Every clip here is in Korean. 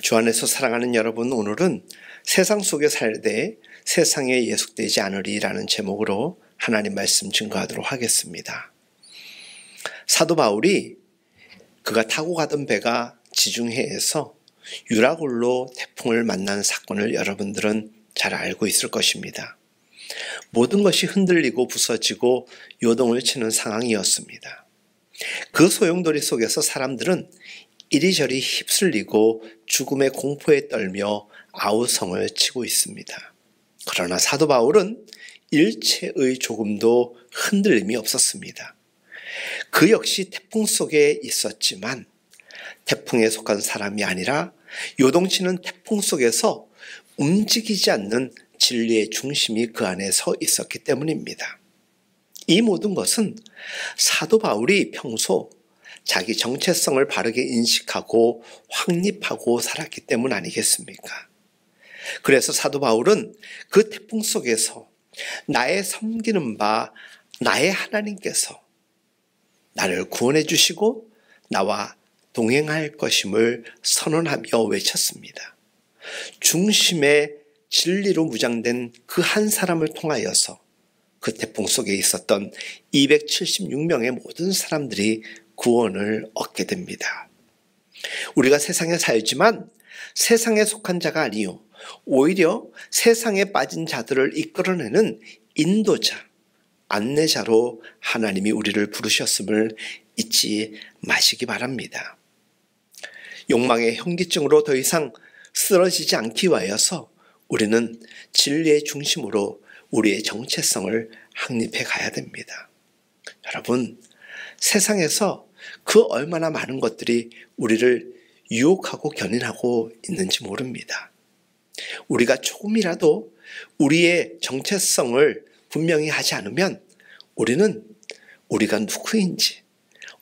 주 안에서 사랑하는 여러분, 오늘은 세상 속에 살되 세상에 예속되지 않으리라는 제목으로 하나님 말씀 증거하도록 하겠습니다. 사도 바울이 그가 타고 가던 배가 지중해에서 유라굴로 태풍을 만난 사건을 여러분들은 잘 알고 있을 것입니다. 모든 것이 흔들리고 부서지고 요동을 치는 상황이었습니다. 그 소용돌이 속에서 사람들은 이리저리 휩쓸리고 죽음의 공포에 떨며 아우성을 치고 있습니다. 그러나 사도 바울은 일체의 조금도 흔들림이 없었습니다. 그 역시 태풍 속에 있었지만 태풍에 속한 사람이 아니라 요동치는 태풍 속에서 움직이지 않는 진리의 중심이 그 안에 서 있었기 때문입니다. 이 모든 것은 사도 바울이 평소 자기 정체성을 바르게 인식하고 확립하고 살았기 때문 아니겠습니까? 그래서 사도 바울은 그 태풍 속에서 나의 섬기는 바 나의 하나님께서 나를 구원해 주시고 나와 동행할 것임을 선언하며 외쳤습니다. 중심의 진리로 무장된 그 한 사람을 통하여서 그 태풍 속에 있었던 276명의 모든 사람들이 구원을 얻게 됩니다. 우리가 세상에 살지만 세상에 속한 자가 아니요 오히려 세상에 빠진 자들을 이끌어내는 인도자, 안내자로 하나님이 우리를 부르셨음을 잊지 마시기 바랍니다. 욕망의 현기증으로 더 이상 쓰러지지 않기 위하여서 우리는 진리의 중심으로 우리의 정체성을 확립해 가야 됩니다. 여러분, 세상에서 그 얼마나 많은 것들이 우리를 유혹하고 견인하고 있는지 모릅니다. 우리가 조금이라도 우리의 정체성을 분명히 하지 않으면 우리는 우리가 누구인지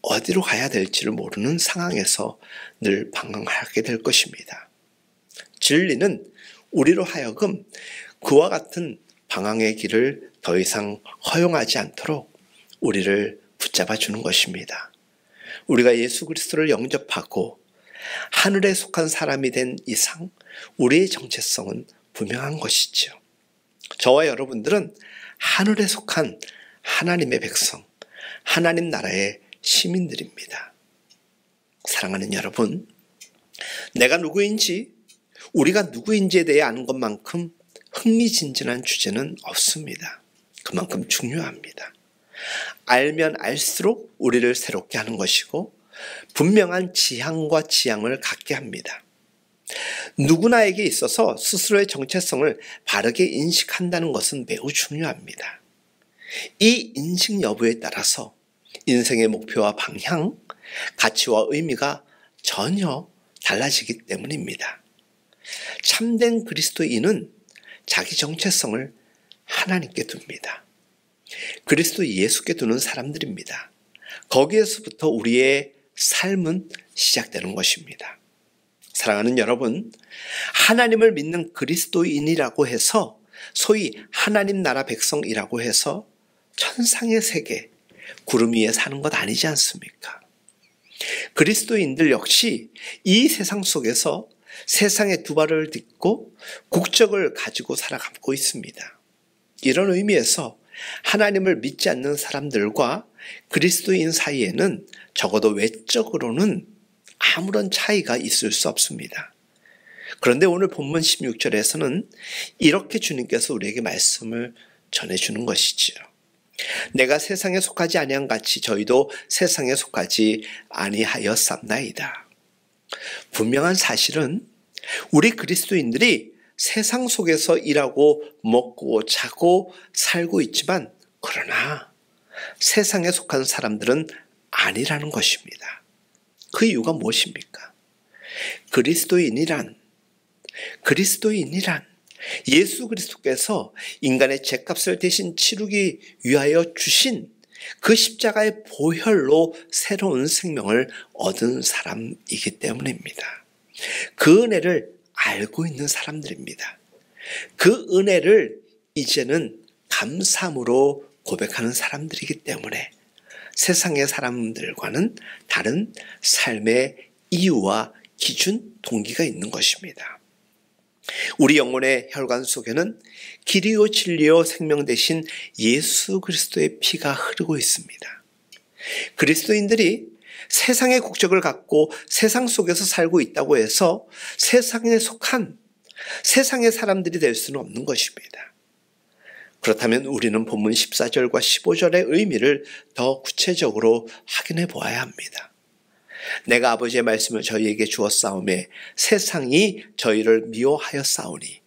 어디로 가야 될지를 모르는 상황에서 늘 방황하게 될 것입니다. 진리는 우리로 하여금 그와 같은 방황의 길을 더 이상 허용하지 않도록 우리를 붙잡아 주는 것입니다. 우리가 예수 그리스도를 영접하고 하늘에 속한 사람이 된 이상 우리의 정체성은 분명한 것이죠. 저와 여러분들은 하늘에 속한 하나님의 백성, 하나님 나라의 시민들입니다. 사랑하는 여러분, 내가 누구인지, 우리가 누구인지에 대해 아는 것만큼 흥미진진한 주제는 없습니다. 그만큼 중요합니다. 알면 알수록 우리를 새롭게 하는 것이고 분명한 지향과 지향을 갖게 합니다. 누구나에게 있어서 스스로의 정체성을 바르게 인식한다는 것은 매우 중요합니다. 이 인식 여부에 따라서 인생의 목표와 방향, 가치와 의미가 전혀 달라지기 때문입니다. 참된 그리스도인은 자기 정체성을 하나님께 둡니다. 그리스도 예수께 두는 사람들입니다. 거기에서부터 우리의 삶은 시작되는 것입니다. 사랑하는 여러분, 하나님을 믿는 그리스도인이라고 해서 소위 하나님 나라 백성이라고 해서 천상의 세계, 구름 위에 사는 것 아니지 않습니까? 그리스도인들 역시 이 세상 속에서 세상의 두 발을 딛고 국적을 가지고 살아가고 있습니다. 이런 의미에서 하나님을 믿지 않는 사람들과 그리스도인 사이에는 적어도 외적으로는 아무런 차이가 있을 수 없습니다. 그런데 오늘 본문 16절에서는 이렇게 주님께서 우리에게 말씀을 전해주는 것이지요. 내가 세상에 속하지 아니한 같이 저희도 세상에 속하지 아니하였삼나이다. 분명한 사실은 우리 그리스도인들이 세상 속에서 일하고 먹고 자고 살고 있지만 그러나 세상에 속한 사람들은 아니라는 것입니다. 그 이유가 무엇입니까? 그리스도인이란 예수 그리스도께서 인간의 죄값을 대신 치르기 위하여 주신 그 십자가의 보혈로 새로운 생명을 얻은 사람이기 때문입니다. 그 은혜를 알고 있는 사람들입니다. 그 은혜를 이제는 감사함으로 고백하는 사람들이기 때문에 세상의 사람들과는 다른 삶의 이유와 기준, 동기가 있는 것입니다. 우리 영혼의 혈관 속에는 길이요 진리요 생명 되신 예수 그리스도의 피가 흐르고 있습니다. 그리스도인들이 세상의 국적을 갖고 세상 속에서 살고 있다고 해서 세상에 속한 세상의 사람들이 될 수는 없는 것입니다. 그렇다면 우리는 본문 14절과 15절의 의미를 더 구체적으로 확인해 보아야 합니다. 내가 아버지의 말씀을 저희에게 주었사오매 세상이 저희를 미워하였사오니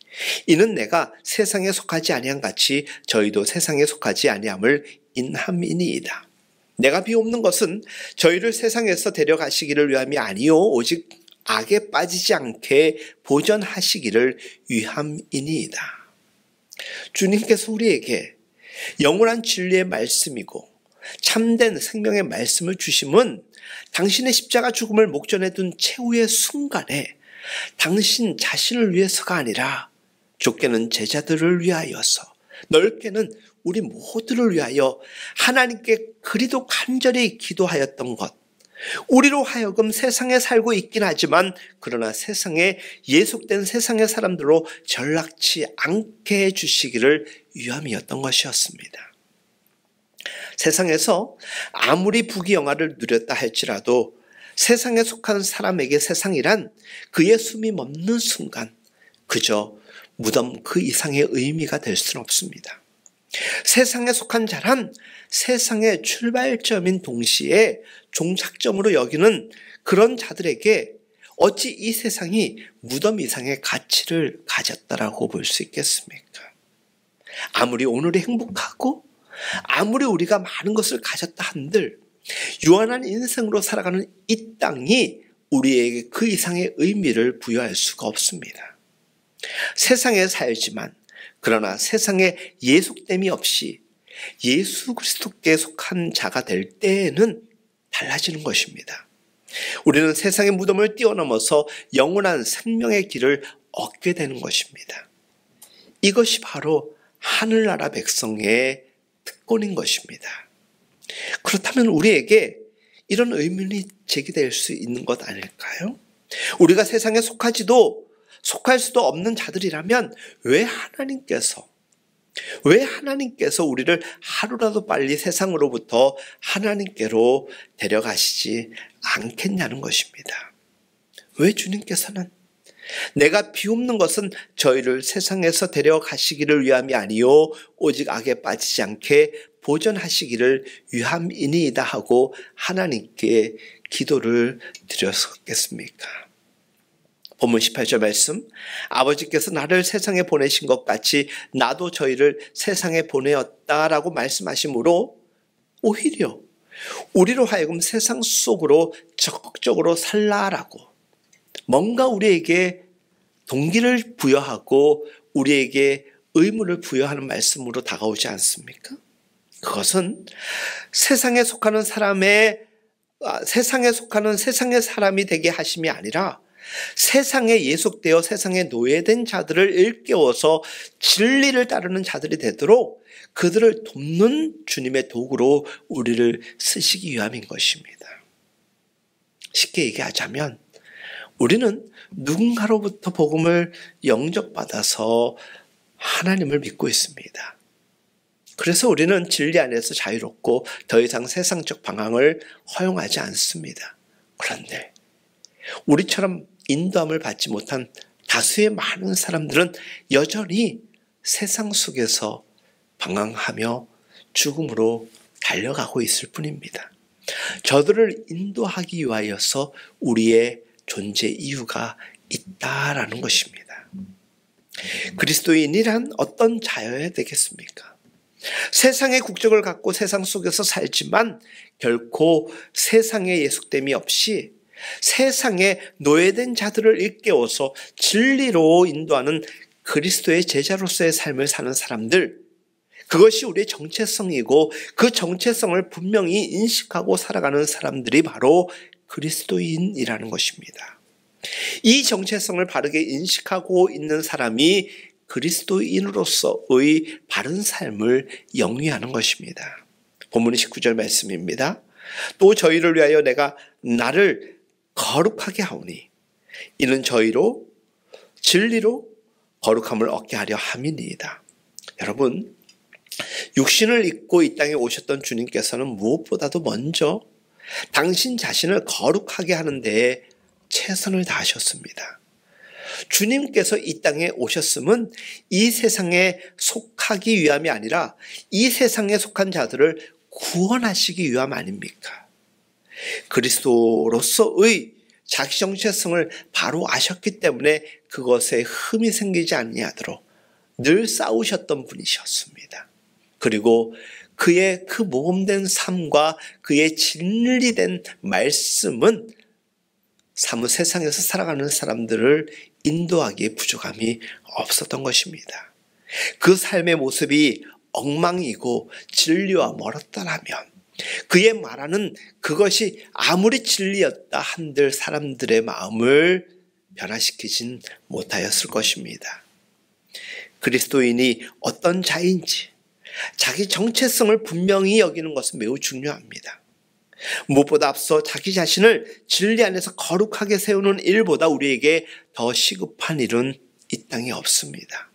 이는 내가 세상에 속하지 아니한 같이 저희도 세상에 속하지 아니함을 인함이니이다. 내가 비옵는 것은 저희를 세상에서 데려가시기를 위함이 아니요 오직 악에 빠지지 않게 보전하시기를 위함이니이다. 주님께서 우리에게 영원한 진리의 말씀이고 참된 생명의 말씀을 주심은 당신의 십자가 죽음을 목전에 둔 최후의 순간에 당신 자신을 위해서가 아니라 좁게는 제자들을 위하여서 넓게는 우리 모두를 위하여 하나님께 그리도 간절히 기도하였던 것, 우리로 하여금 세상에 살고 있긴 하지만 그러나 세상에 예속된 세상의 사람들로 전락치 않게 해주시기를 위함이었던 것이었습니다. 세상에서 아무리 부귀영화를 누렸다 할지라도 세상에 속한 사람에게 세상이란 그의 숨이 멎는 순간 그저 무덤 그 이상의 의미가 될 수는 없습니다. 세상에 속한 자란 세상의 출발점인 동시에 종착점으로 여기는 그런 자들에게 어찌 이 세상이 무덤 이상의 가치를 가졌다라고 볼 수 있겠습니까? 아무리 오늘이 행복하고 아무리 우리가 많은 것을 가졌다 한들 유한한 인생으로 살아가는 이 땅이 우리에게 그 이상의 의미를 부여할 수가 없습니다. 세상에 살지만 그러나 세상에 예속됨이 없이 예수 그리스도께 속한 자가 될 때에는 달라지는 것입니다. 우리는 세상의 무덤을 뛰어넘어서 영원한 생명의 길을 얻게 되는 것입니다. 이것이 바로 하늘나라 백성의 특권인 것입니다. 그렇다면 우리에게 이런 의문이 제기될 수 있는 것 아닐까요? 우리가 세상에 속하지도 속할 수도 없는 자들이라면 왜 하나님께서 우리를 하루라도 빨리 세상으로부터 하나님께로 데려가시지 않겠냐는 것입니다. 왜 주님께서는 내가 비옵는 것은 저희를 세상에서 데려가시기를 위함이 아니요 오직 악에 빠지지 않게 보전하시기를 위함이니이다 하고 하나님께 기도를 드렸겠습니까? 본문 18절 말씀, 아버지께서 나를 세상에 보내신 것 같이 나도 저희를 세상에 보내었다라고 말씀하시므로 오히려 우리로 하여금 세상 속으로 적극적으로 살라라고 뭔가 우리에게 동기를 부여하고 우리에게 의무를 부여하는 말씀으로 다가오지 않습니까? 그것은 세상에 속하는 세상의 사람이 되게 하심이 아니라 세상에 예속되어 세상에 노예된 자들을 일깨워서 진리를 따르는 자들이 되도록 그들을 돕는 주님의 도구로 우리를 쓰시기 위함인 것입니다. 쉽게 얘기하자면 우리는 누군가로부터 복음을 영접받아서 하나님을 믿고 있습니다. 그래서 우리는 진리 안에서 자유롭고 더 이상 세상적 방황을 허용하지 않습니다. 그런데 우리처럼 인도함을 받지 못한 다수의 많은 사람들은 여전히 세상 속에서 방황하며 죽음으로 달려가고 있을 뿐입니다. 저들을 인도하기 위하여서 우리의 존재 이유가 있다라는 것입니다. 그리스도인이란 어떤 자여야 되겠습니까? 세상의 국적을 갖고 세상 속에서 살지만 결코 세상의 예속됨이 없이 세상에 노예된 자들을 일깨워서 진리로 인도하는 그리스도의 제자로서의 삶을 사는 사람들, 그것이 우리의 정체성이고 그 정체성을 분명히 인식하고 살아가는 사람들이 바로 그리스도인이라는 것입니다. 이 정체성을 바르게 인식하고 있는 사람이 그리스도인으로서의 바른 삶을 영위하는 것입니다. 본문 19절 말씀입니다. 또 저희를 위하여 내가 나를 거룩하게 하오니 이는 저희로 진리로 거룩함을 얻게 하려 함이니이다. 여러분, 육신을 입고 이 땅에 오셨던 주님께서는 무엇보다도 먼저 당신 자신을 거룩하게 하는 데에 최선을 다하셨습니다. 주님께서 이 땅에 오셨음은 이 세상에 속하기 위함이 아니라 이 세상에 속한 자들을 구원하시기 위함 아닙니까? 그리스도로서의 자기 정체성을 바로 아셨기 때문에 그것에 흠이 생기지 아니하도록 늘 싸우셨던 분이셨습니다. 그리고 그의 그 모범된 삶과 그의 진리된 말씀은 사뭇 세상에서 살아가는 사람들을 인도하기에 부족함이 없었던 것입니다. 그 삶의 모습이 엉망이고 진리와 멀었다라면 그의 말하는 그것이 아무리 진리였다 한들 사람들의 마음을 변화시키진 못하였을 것입니다. 그리스도인이 어떤 자인지 자기 정체성을 분명히 여기는 것은 매우 중요합니다. 무엇보다 앞서 자기 자신을 진리 안에서 거룩하게 세우는 일보다 우리에게 더 시급한 일은 이 땅에 없습니다.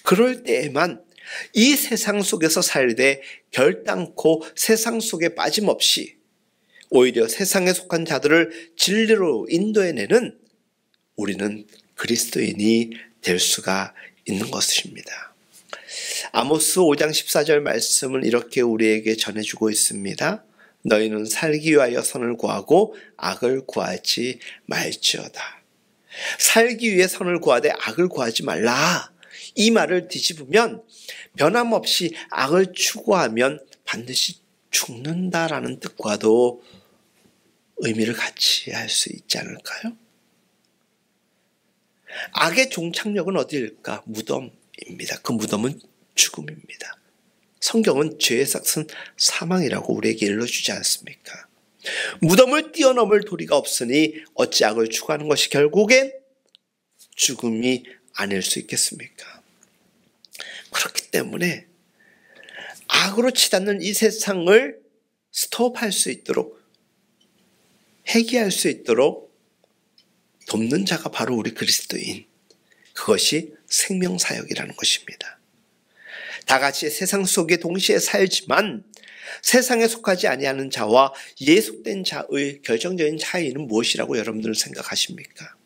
그럴 때에만 이 세상 속에서 살되 결단코 세상 속에 빠짐없이 오히려 세상에 속한 자들을 진리로 인도해내는 우리는 그리스도인이 될 수가 있는 것입니다. 아모스 5장 14절 말씀은 이렇게 우리에게 전해주고 있습니다. 너희는 살기 위하여 선을 구하고 악을 구하지 말지어다. 살기 위해 선을 구하되 악을 구하지 말라. 이 말을 뒤집으면 변함없이 악을 추구하면 반드시 죽는다라는 뜻과도 의미를 같이 할 수 있지 않을까요? 악의 종착역은 어디일까? 무덤입니다. 그 무덤은 죽음입니다. 성경은 죄의 삭은 사망이라고 우리에게 일러주지 않습니까? 무덤을 뛰어넘을 도리가 없으니 어찌 악을 추구하는 것이 결국엔 죽음이 아닐 수 있겠습니까? 그렇기 때문에 악으로 치닫는 이 세상을 스톱할 수 있도록 해결할 수 있도록 돕는 자가 바로 우리 그리스도인, 그것이 생명사역이라는 것입니다. 다 같이 세상 속에 동시에 살지만 세상에 속하지 아니하는 자와 예속된 자의 결정적인 차이는 무엇이라고 여러분들은 생각하십니까?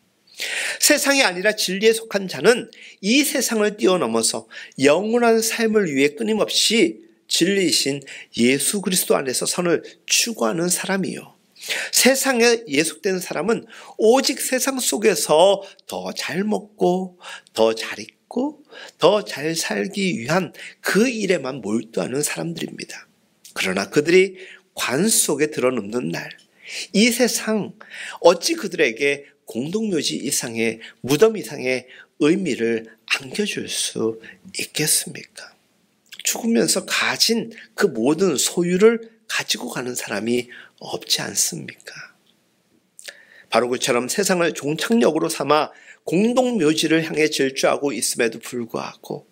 세상이 아니라 진리에 속한 자는 이 세상을 뛰어넘어서 영원한 삶을 위해 끊임없이 진리이신 예수 그리스도 안에서 선을 추구하는 사람이요. 세상에 예속된 사람은 오직 세상 속에서 더 잘 먹고 더 잘 입고 더 잘 살기 위한 그 일에만 몰두하는 사람들입니다. 그러나 그들이 관 속에 들어눕는 날, 이 세상 어찌 그들에게 공동묘지 이상의 무덤 이상의 의미를 안겨줄 수 있겠습니까? 죽으면서 가진 그 모든 소유를 가지고 가는 사람이 없지 않습니까? 바로 그처럼 세상을 종착역으로 삼아 공동묘지를 향해 질주하고 있음에도 불구하고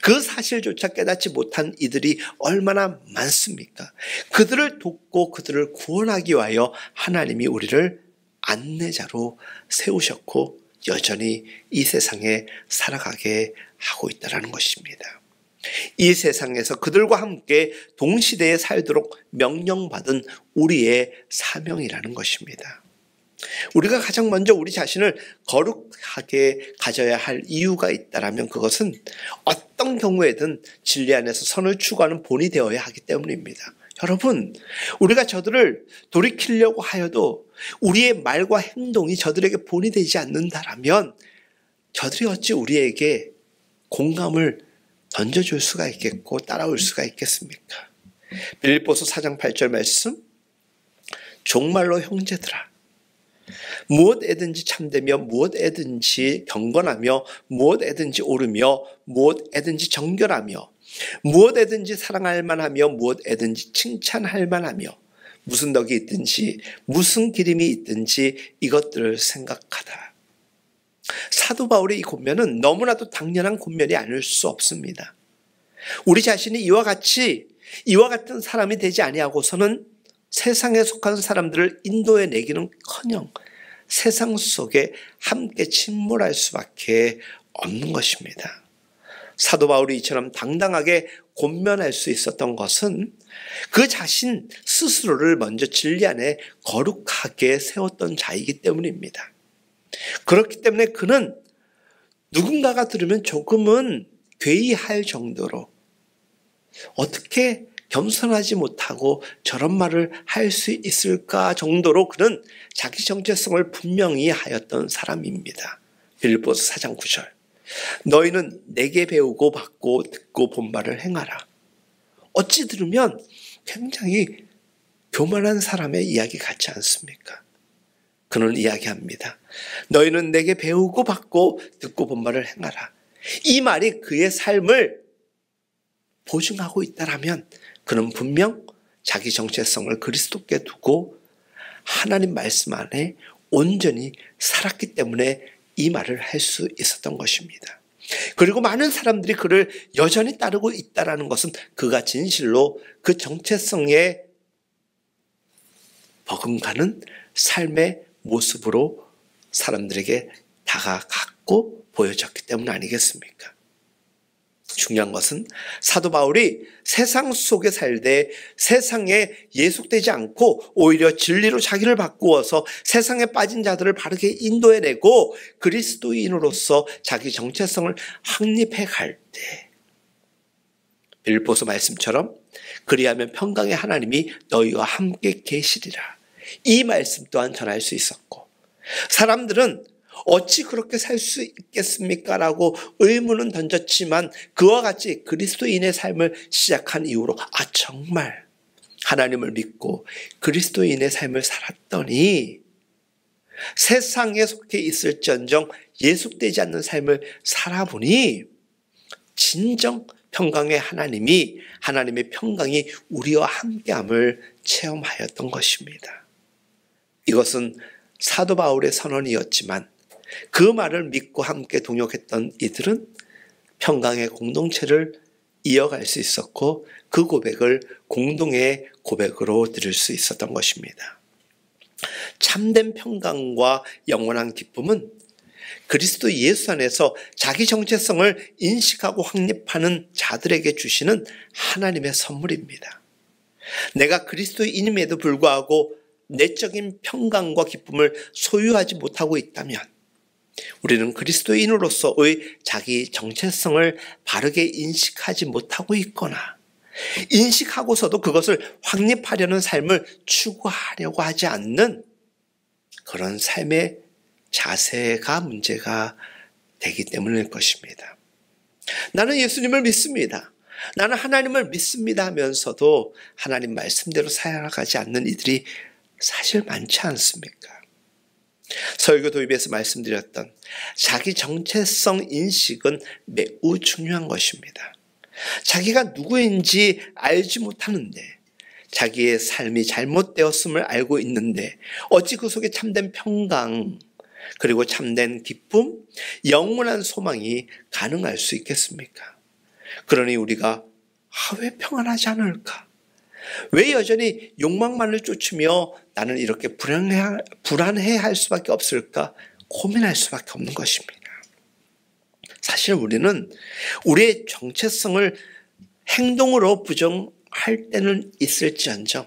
그 사실조차 깨닫지 못한 이들이 얼마나 많습니까? 그들을 돕고 그들을 구원하기 위하여 하나님이 우리를 안내자로 세우셨고 여전히 이 세상에 살아가게 하고 있다는 것입니다. 이 세상에서 그들과 함께 동시대에 살도록 명령받은 우리의 사명이라는 것입니다. 우리가 가장 먼저 우리 자신을 거룩하게 가져야 할 이유가 있다면 그것은 어떤 경우에든 진리 안에서 선을 추구하는 본이 되어야 하기 때문입니다. 여러분, 우리가 저들을 돌이키려고 하여도 우리의 말과 행동이 저들에게 본이 되지 않는다라면 저들이 어찌 우리에게 공감을 던져줄 수가 있겠고 따라올 수가 있겠습니까? 빌립보서 4장 8절 말씀, 종말로 형제들아 무엇에든지 참되며 무엇에든지 경건하며 무엇에든지 옳으며 무엇에든지 정결하며 무엇에든지 사랑할 만하며 무엇에든지 칭찬할 만하며 무슨 덕이 있든지 무슨 기림이 있든지 이것들을 생각하다. 사도 바울의 이 권면은 너무나도 당연한 권면이 아닐 수 없습니다. 우리 자신이 이와 같은 사람이 되지 아니하고서는 세상에 속한 사람들을 인도해 내기는커녕 세상 속에 함께 침몰할 수밖에 없는 것입니다. 사도 바울이 이처럼 당당하게 권면할 수 있었던 것은 그 자신 스스로를 먼저 진리 안에 거룩하게 세웠던 자이기 때문입니다. 그렇기 때문에 그는 누군가가 들으면 조금은 괴이할 정도로 어떻게 겸손하지 못하고 저런 말을 할 수 있을까 정도로 그는 자기 정체성을 분명히 하였던 사람입니다. 빌립보서 4장 9절. 너희는 내게 배우고 받고 듣고 본 바를 행하라. 어찌 들으면 굉장히 교만한 사람의 이야기 같지 않습니까? 그는 이야기합니다. 너희는 내게 배우고 받고 듣고 본 바를 행하라. 이 말이 그의 삶을 보증하고 있다라면 그는 분명 자기 정체성을 그리스도께 두고 하나님 말씀 안에 온전히 살았기 때문에 이 말을 할 수 있었던 것입니다. 그리고 많은 사람들이 그를 여전히 따르고 있다는 것은 그가 진실로 그 정체성에 버금가는 삶의 모습으로 사람들에게 다가갔고 보여졌기 때문 아니겠습니까? 중요한 것은 사도 바울이 세상 속에 살되 세상에 예속되지 않고 오히려 진리로 자기를 바꾸어서 세상에 빠진 자들을 바르게 인도해내고 그리스도인으로서 자기 정체성을 확립해 갈 때 빌립보서 말씀처럼 그리하면 평강의 하나님이 너희와 함께 계시리라. 이 말씀 또한 전할 수 있었고 사람들은 어찌 그렇게 살 수 있겠습니까? 라고 의문은 던졌지만 그와 같이 그리스도인의 삶을 시작한 이후로 정말 하나님을 믿고 그리스도인의 삶을 살았더니 세상에 속해 있을지언정 예속되지 않는 삶을 살아보니 진정 평강의 하나님의 평강이 우리와 함께함을 체험하였던 것입니다. 이것은 사도 바울의 선언이었지만 그 말을 믿고 함께 동역했던 이들은 평강의 공동체를 이어갈 수 있었고 그 고백을 공동의 고백으로 드릴 수 있었던 것입니다. 참된 평강과 영원한 기쁨은 그리스도 예수 안에서 자기 정체성을 인식하고 확립하는 자들에게 주시는 하나님의 선물입니다. 내가 그리스도인임에도 불구하고 내적인 평강과 기쁨을 소유하지 못하고 있다면 우리는 그리스도인으로서의 자기 정체성을 바르게 인식하지 못하고 있거나 인식하고서도 그것을 확립하려는 삶을 추구하려고 하지 않는 그런 삶의 자세가 문제가 되기 때문일 것입니다. 나는 예수님을 믿습니다. 나는 하나님을 믿습니다 하면서도 하나님 말씀대로 살아가지 않는 이들이 사실 많지 않습니까? 설교 도입에서 말씀드렸던 자기 정체성 인식은 매우 중요한 것입니다. 자기가 누구인지 알지 못하는데 자기의 삶이 잘못되었음을 알고 있는데 어찌 그 속에 참된 평강 그리고 참된 기쁨, 영원한 소망이 가능할 수 있겠습니까? 그러니 우리가 왜 평안하지 않을까? 왜 여전히 욕망만을 쫓으며 나는 이렇게 불안해할 수밖에 없을까? 고민할 수밖에 없는 것입니다. 사실 우리는 우리의 정체성을 행동으로 부정할 때는 있을지언정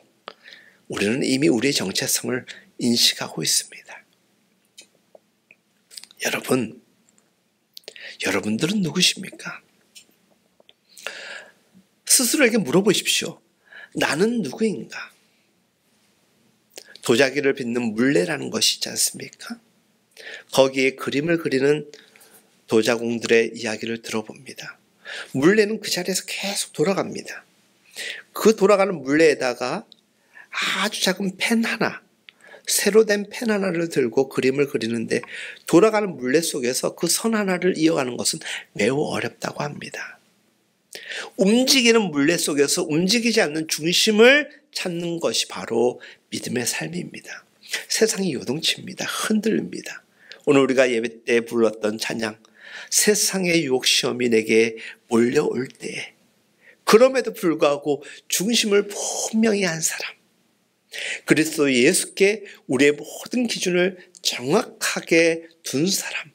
우리는 이미 우리의 정체성을 인식하고 있습니다. 여러분들은 누구십니까? 스스로에게 물어보십시오. 나는 누구인가? 도자기를 빚는 물레라는 것이 있지 않습니까? 거기에 그림을 그리는 도자공들의 이야기를 들어봅니다. 물레는 그 자리에서 계속 돌아갑니다. 그 돌아가는 물레에다가 아주 작은 펜 하나, 새로 된 펜 하나를 들고 그림을 그리는데 돌아가는 물레 속에서 그 선 하나를 이어가는 것은 매우 어렵다고 합니다. 움직이는 물레 속에서 움직이지 않는 중심을 찾는 것이 바로 믿음의 삶입니다. 세상이 요동칩니다. 흔들립니다. 오늘 우리가 예배 때 불렀던 찬양, 세상의 유혹 시험이 내게 몰려올 때에 그럼에도 불구하고 중심을 분명히 한 사람, 그리스도 예수께 우리의 모든 기준을 정확하게 둔 사람,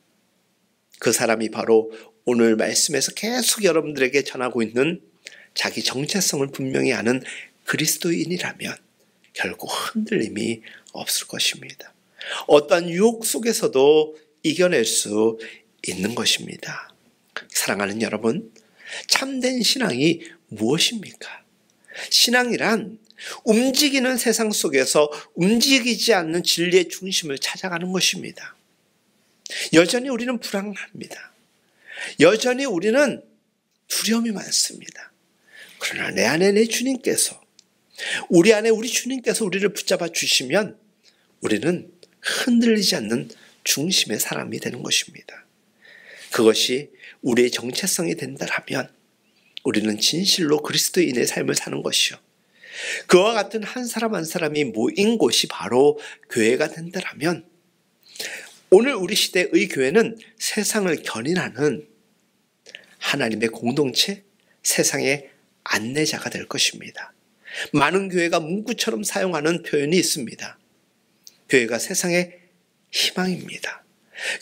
그 사람이 바로 오늘 말씀에서 계속 여러분들에게 전하고 있는 자기 정체성을 분명히 아는 그리스도인이라면 결국 흔들림이 없을 것입니다. 어떠한 유혹 속에서도 이겨낼 수 있는 것입니다. 사랑하는 여러분, 참된 신앙이 무엇입니까? 신앙이란 움직이는 세상 속에서 움직이지 않는 진리의 중심을 찾아가는 것입니다. 여전히 우리는 불안합니다. 여전히 우리는 두려움이 많습니다. 그러나 내 안에 내 주님께서, 우리 안에 우리 주님께서 우리를 붙잡아 주시면 우리는 흔들리지 않는 중심의 사람이 되는 것입니다. 그것이 우리의 정체성이 된다면 우리는 진실로 그리스도인의 삶을 사는 것이요, 그와 같은 한 사람 한 사람이 모인 곳이 바로 교회가 된다면 오늘 우리 시대의 교회는 세상을 견인하는 하나님의 공동체, 세상의 안내자가 될 것입니다. 많은 교회가 문구처럼 사용하는 표현이 있습니다. 교회가 세상의 희망입니다.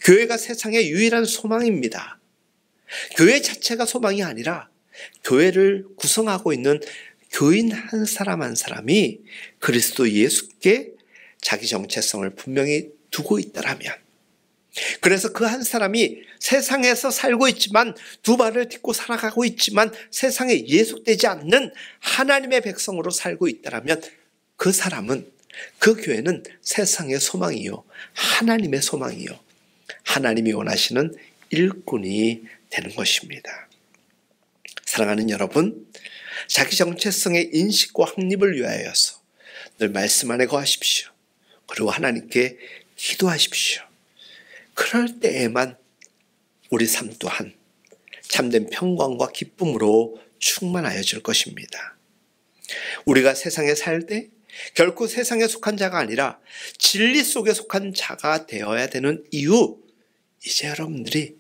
교회가 세상의 유일한 소망입니다. 교회 자체가 소망이 아니라 교회를 구성하고 있는 교인 한 사람 한 사람이 그리스도 예수께 자기 정체성을 분명히 두고 있다라면, 그래서 그 한 사람이 세상에서 살고 있지만 두 발을 딛고 살아가고 있지만 세상에 예속되지 않는 하나님의 백성으로 살고 있다라면 그 사람은, 그 교회는 세상의 소망이요, 하나님의 소망이요, 하나님이 원하시는 일꾼이 되는 것입니다. 사랑하는 여러분, 자기 정체성의 인식과 확립을 위하여서 늘 말씀 안에 거하십시오. 그리고 하나님께 기도하십시오. 그럴 때에만 우리 삶 또한 참된 평강과 기쁨으로 충만하여질 것입니다. 우리가 세상에 살 때 결코 세상에 속한 자가 아니라 진리 속에 속한 자가 되어야 되는 이유, 이제 여러분들이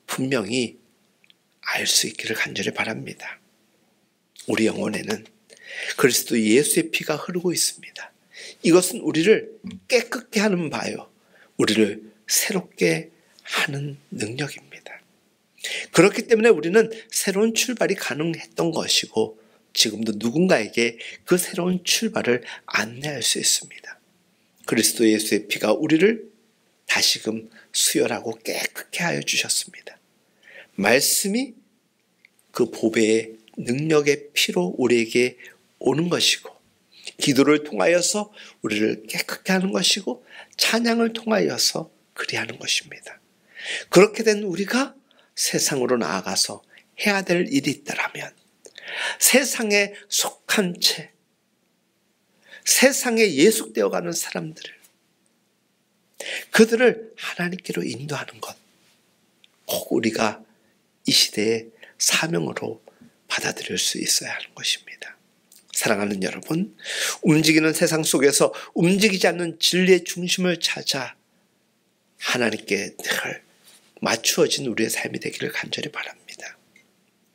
분명히 알 수 있기를 간절히 바랍니다. 우리 영혼에는 그리스도 예수의 피가 흐르고 있습니다. 이것은 우리를 깨끗게 하는 바요, 우리를 새롭게 하는 능력입니다. 그렇기 때문에 우리는 새로운 출발이 가능했던 것이고 지금도 누군가에게 그 새로운 출발을 안내할 수 있습니다. 그리스도 예수의 피가 우리를 다시금 수혈하고 깨끗게 하여 주셨습니다. 말씀이 그 보배의 능력의 피로 우리에게 오는 것이고, 기도를 통하여서 우리를 깨끗게 하는 것이고, 찬양을 통하여서 그리하는 것입니다. 그렇게 된 우리가 세상으로 나아가서 해야 될 일이 있다라면 세상에 속한 채 세상에 예속되어 가는 사람들을, 그들을 하나님께로 인도하는 것, 꼭 우리가 이 시대의 사명으로 받아들일 수 있어야 하는 것입니다. 사랑하는 여러분, 움직이는 세상 속에서 움직이지 않는 진리의 중심을 찾아 하나님께 늘 맞추어진 우리의 삶이 되기를 간절히 바랍니다.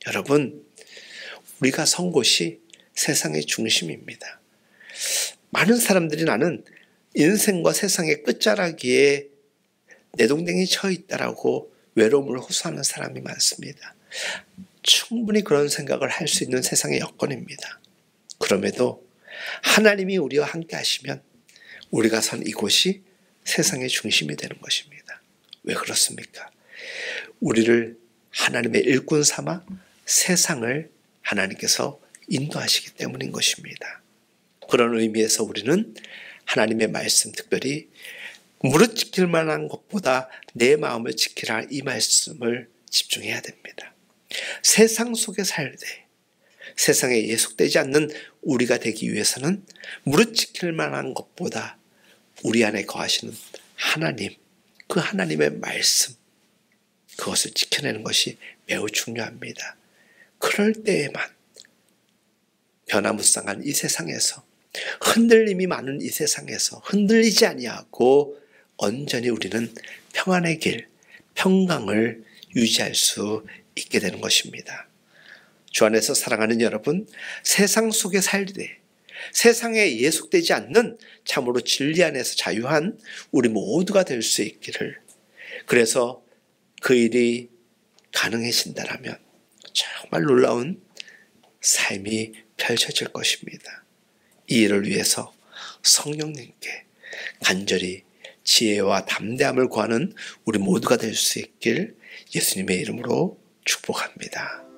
여러분, 우리가 선 곳이 세상의 중심입니다. 많은 사람들이 나는 인생과 세상의 끝자락에 내동댕이 쳐 있다라고 외로움을 호소하는 사람이 많습니다. 충분히 그런 생각을 할 수 있는 세상의 여건입니다. 그럼에도 하나님이 우리와 함께 하시면 우리가 선 이곳이 세상의 중심이 되는 것입니다. 왜 그렇습니까? 우리를 하나님의 일꾼 삼아 세상을 하나님께서 인도하시기 때문인 것입니다. 그런 의미에서 우리는 하나님의 말씀, 특별히 무릇 지킬 만한 것보다 내 마음을 지키라, 이 말씀을 집중해야 됩니다. 세상 속에 살되 세상에 예속되지 않는 우리가 되기 위해서는 무릇 지킬 만한 것보다 우리 안에 거하시는 하나님, 그 하나님의 말씀, 그것을 지켜내는 것이 매우 중요합니다. 그럴 때에만 변화무쌍한 이 세상에서, 흔들림이 많은 이 세상에서 흔들리지 아니하고 온전히 우리는 평안의 길, 평강을 유지할 수 있게 되는 것입니다. 주 안에서 사랑하는 여러분, 세상 속에 살되 세상에 예속되지 않는 참으로 진리 안에서 자유한 우리 모두가 될 수 있기를. 그래서 그 일이 가능해진다라면 정말 놀라운 삶이 펼쳐질 것입니다. 이 일을 위해서 성령님께 간절히 지혜와 담대함을 구하는 우리 모두가 될 수 있길 예수님의 이름으로 축복합니다.